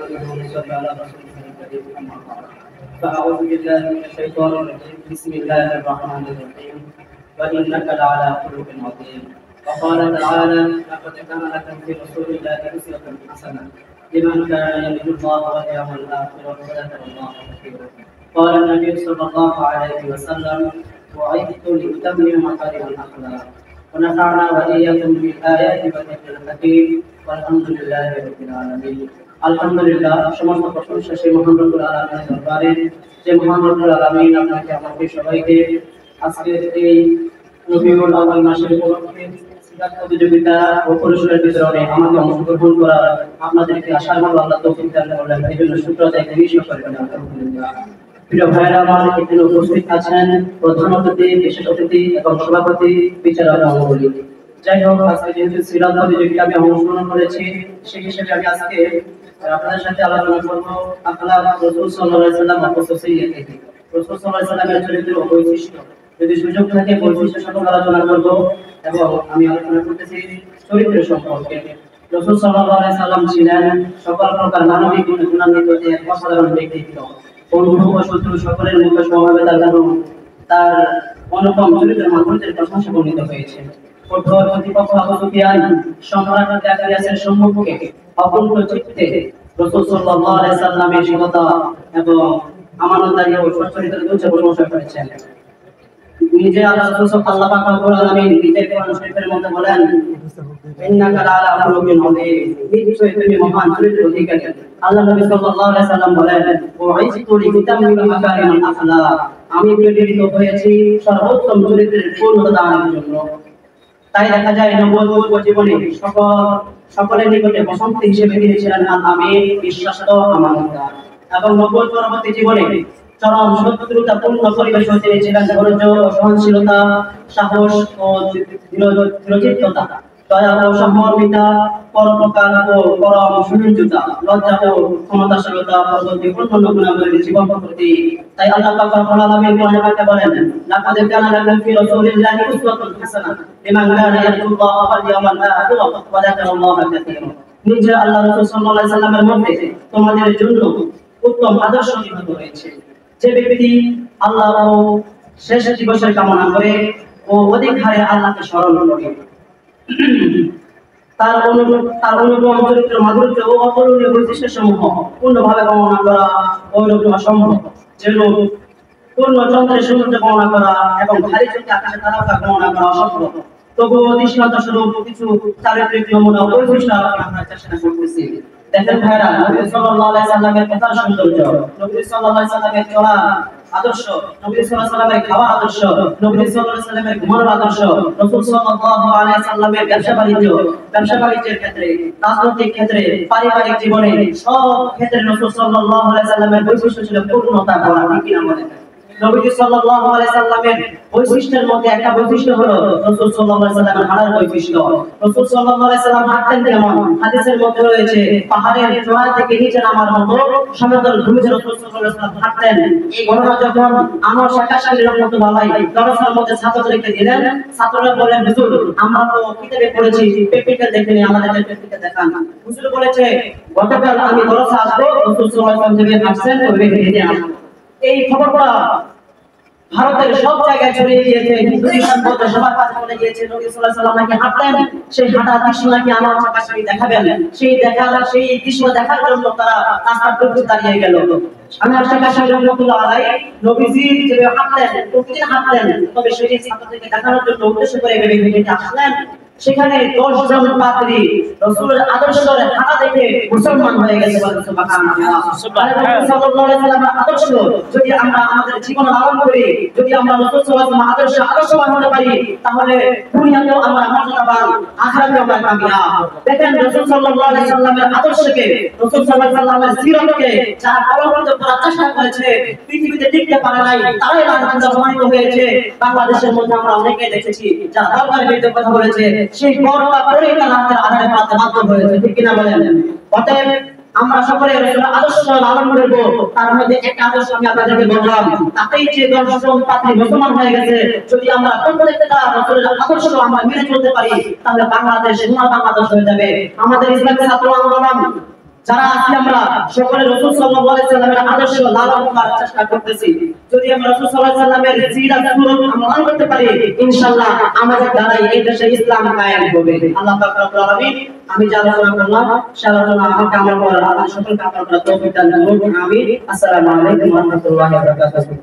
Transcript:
نحمده ونصلي على رسوله الكريم أما بعد فأعوذ بالله من الشيطان الرجيم بسم الله الرحمن الرحيم وإنك لعلى خلق عظيم وقال تعالى لقد كان لكم في رسول الله أسوة حسنة لمن كان يرجو الله واليوم الآخر وذكر الله كثيرا قال النبي صلى الله عليه وسلم وعدت لأتمم مكارم الأخلاق ونفعنا وإياكم بالآيات والذكر الحكيم والحمد لله رب العالمين আলহামদুলিল্লাহ সমস্ত প্রশংসা সেই মহান রব্বুল আলামিনের দরবারে যে মহান রব্বুল আলামিন আপনাকে আমাকে সবাইকে আজকে এই রবিউল আউয়াল মাসের উপলক্ষে সিরাত প্রতিযোগিতা ও পুরস্কার বিতরণে আমাকে অংশগ্রহণ করা আপনাদেরকে আশার মতো আল্লাহ তৌফিক দান করলেন এই জন্য শুকর আদায় করি সকলকে আলহামদুলিল্লাহ। প্রিয় ভাইরা আমার এখানে উপস্থিত আছেন প্রধান অতিথি বিশেষ অতিথি এবং সভাপতি বিচারক মণ্ডলী। যাই হোক আজকে যেহেতু সিরাত প্রতিযোগিতা আমি অংশগ্রহণ করেছি সেই হিসেবে আমি আজকে আপনাদের সাথে আলোচনা করব আখলাক রাসূল সাল্লাল্লাহু আলাইহি ওয়াসাল্লাম ও খাসিয়াত রাসূল সাল্লাল্লাহু আলাইহি ওয়াসাল্লামের চরিত্র ও বৈশিষ্ট্য যদি সুযোগ থাকে বৈশিষ্ট্য সম্পর্কে আলোচনা করব এবং আমি আলোচনা করতেছি চরিত্র সম্পর্কে। রাসূল সাল্লাল্লাহু আলাইহি ওয়াসাল্লাম ছিলেন সকল প্রকার মানবিক গুণে গুণান্বিত এক অসাধারণ ব্যক্তিত্ব। বন্ধু ও শত্রু সকলের মুখে সমভাবে তার অনুপম চরিত্রের মাধুর্যের প্রশংসা বর্ণিত হয়েছে। কঠোর প্রতিপক্ষ আবু সুফিয়ান সম্রাট ইয়াসিরের সম্মুখে অকুণ্ঠ চিত্তে রাসূল সাল্লাল্লাহু আলাইহি ওয়াসাল্লামের সততা এবং আমানতদারি ও সচ্চরিত্রের উচ্চ প্রশংসা করেছেন। নিজে আল্লাহ পাক রব্বুল আলামিন নিজের কোরআন শরীফের মধ্যে বলেন ইন্নাকা লাআলা খুলুকিন আযীম, নিশ্চয়ই তুমি মহান চরিত্রের অধিকারী। আল্লাহ নবী সাল্লাল্লাহু আলাইহি ওয়াসাল্লাম বলেন ওয়াইসতু লিতামিল মাকারিমাল আখলাক, আমি প্রেরিত হয়েছি সর্বোত্তম চরিত্রের পূর্ণতা দানের জন্য। তাই দেখা যায় নবুয়ত জীবনে সকলের নিকটে প্রশংসিত হিসেবে তিনি ছিলেন আমিন, বিশ্বস্ত, আমানতদার এবং নবুয়ত পরবর্তী জীবনে চরম শত্রুতাপূর্ণ পরিবেশ হতে ছিলেন ধৈর্য ও সহনশীলতা, সাহস ও দৃঢ়চিত্ততা, দয়া ও সহমর্মিতা, পরোপকার ও পরম সহিষ্ণুতা, লজ্জা ও ক্ষমতাশীলতা প্রভৃতি অন্যান্য গুণাবলীর জীবন প্রতি। তাই আল্লাহ পাক রব্বুল আলামিন কোরআনে পাকে বলেন লাকাদ কানা লাকুম ফি রাসূলিল্লাহি উসওয়াতুন হাসানাহ লিমান কানা ইয়ারজুল্লাহ ওয়াল ইয়াওমাল আখির ওয়া যাকারাল্লাহা কাসীরা। নিজে আল্লাহ রাসূল সাল্লাল্লাহু আলাইহি ওয়াসাল্লামের মধ্যে তোমাদের জন্য উত্তম আদর্শ নিহিত রয়েছে। যে ব্যক্তি আল্লাহ ও শেষ দিবসের কামনা করে ও অধিক হারে আল্লাহকে স্মরণ করে তার অনুপম চরিত্র মাধুর্য ও অপূরণীয় বৈশিষ্ট্য সমূহ পূর্ণভাবে বর্ণনা করা ওইরকম অসম্ভব। যেরূপ পূর্ণ চন্দ্রের সৌন্দর্য বর্ণনা করা এবং খালি চোখে আকাশে তারকা বর্ণনা করা অসম্ভব। তবুও দৃষ্টান্ত স্বরূপ কিছু চারিত্রিক নমুনা ও বৈশিষ্ট্য আমরা চেষ্টা করতেছি। দেখেন ভাইরা, নবী সাল্লাল্লাহু আলাইহি সাল্লামের কথার সৌন্দর্য, নবী সাল্লাল্লাহু আলাইহি সাল্লামের চলার আদর্শ, নবী সাল্লাল্লাহু আলাইহি সাল্লামের খাওয়ার আদর্শ, নবী সাল্লাল্লাহু আলাইহি সাল্লামের ঘুমানোর আদর্শ, রাসূল সাল্লাল্লাহু আলাইহি সাল্লামের ব্যবসা বাণিজ্যের ক্ষেত্রে, রাজনৈতিক ক্ষেত্রে, পারিবারিক জীবনে সব ক্ষেত্রে রাসূল সাল্লাল্লাহু আলাইহি সাল্লামের বৈশিষ্ট্য ছিল পূর্ণতা ভরা। ঠিক কি না বলেন? নবী সাল্লাল্লাহু আলাইহি সাল্লামের বৈশিষ্ট্যের মধ্যে একটা বৈশিষ্ট্য হলো রাসূল সাল্লাল্লাহু আলাইহি সাল্লামের হাঁটার বৈশিষ্ট্য। রাসূল সাল্লাল্লাহু আলাইহি সাল্লাম হাঁটতেন কেমন? হাদিসের মধ্যে রয়েছে পাহাড়ের চূড়া থেকে নিচে নামার মতো সমতল ভূমিতে রাসূল সাল্লাল্লাহু আলাইহি সাল্লাম হাঁটতেন। এই ঘটনা যখন আমার শাকাশালীর রহমাতুল্লাহি আলাইহি দরসের মধ্যে ছাত্রদেরকে দিলেন, ছাত্ররা বললেন হুজুর আমরা তো কিতাবে পড়েছি প্র্যাকটিক্যাল দেখেনি, আমাদেরকে প্র্যাকটিক্যাল দেখান। হুজুর বলেছে গতকাল আমি দরসে আসবো, রাসূল সাল্লাল্লাহু আলাইহি সাল্লাম যেভাবে হাঁটছেন ওইভাবে হেঁটে আসবো। এই খবরটা ভারতের সব জায়গায় ছড়িয়ে গিয়েছে, হিন্দুস্তান বলতে সবার কাছে চলে গিয়েছে নবী সাল্লাল্লাহু আলাইহি সাল্লাম নাকি হাঁটতেন, সেই হাঁটার দৃশ্য নাকি আমার চাকাশাড়ি দেখাবেন। সেই দৃশ্য দেখার জন্য তারা রাস্তার উপরে দাঁড়িয়ে গেল। আমার চাকাশাড়ি রহমাতুল্লাহ আলাইহি নবীজি যেভাবে হাঁটতেন, প্রতিদিন হাঁটতেন, তবে সেই ছাত্রদেরকে দেখানোর জন্য উদ্দেশ্য করে এভাবে হেঁটে আসলেন। সেখানে 10 জন পাদ্রী রাসূলের আদর্শের হাঁটা দেখে মুসলমান হয়ে গেছে। সুবহানাল্লাহ। সাল্লাল্লাহু আলাইহি সাল্লামের আদর্শ যদি আমরা আমাদের জীবনে লালন করি, যদি আমরা রাসূল সাল্লাল্লাহু আলাইহি সাল্লামের আদর্শবান হতে পারি, তাহলে দুনিয়াতেও আমরা মর্যাদাবান, আখিরাতেও আমরা কামিয়াব। দেখেন রাসূল সাল্লাল্লাহু আলাইহি সাল্লামের আদর্শকে, রাসূল সাল্লাল্লাহু আলাইহি সাল্লামের সিরাতকে যারা কলঙ্কিত করার চেষ্টা করেছে, পৃথিবীতে টিকতে পারে নাই, তারাই লাঞ্ছিত অপমানিত হয়েছে। বাংলাদেশের মধ্যে আমরা অনেকে দেখেছি যারা দরবারের বিরুদ্ধে কথা বলেছে, সেই বড়টা করে তার হাতের আধারে পাতে বাধ্য হয়েছে। ঠিক কিনা বলেন? অতএব আমরা সকলে রাসূলের আদর্শ লালন করব। তার মধ্যে একটা আদর্শ আমি আপনাদেরকে বললাম, তাতেই যে 10 জন পাদ্রী মুসলমান হয়ে গেছে। যদি আমরা প্রত্যেকটা রাসূলের আদর্শ আমরা মেনে চলতে পারি, তাহলে বাংলাদেশ সোনার বাংলাদেশ হয়ে যাবে। আমাদের ইসলামী ছাত্র আন্দোলন যারা আছি আমরা সকলে রাসূল সাল্লাল্লাহু আলাইহি সাল্লামের আদর্শ লালন করার চেষ্টা করতেছি। যদি আমরা রাসূল সাল্লাল্লাহু আলাইহি সাল্লামের সিরাত সুন্নাত আমল করতে পারি, ইনশাআল্লাহ আমাদের দ্বারা এই দেশে ইসলাম কায়েম হবে। আল্লাহ পাক রব্বুল আলামিন, আমি যা আলোচনা করলাম সে আলোচনা আমাকে আমল করার, আল্লাহ সকলকে আমল করার তৌফিক দান করুন। আমিন। আসসালামু আলাইকুম ওয়া রাহমাতুল্লাহি ওয়া বারাকাতুহু।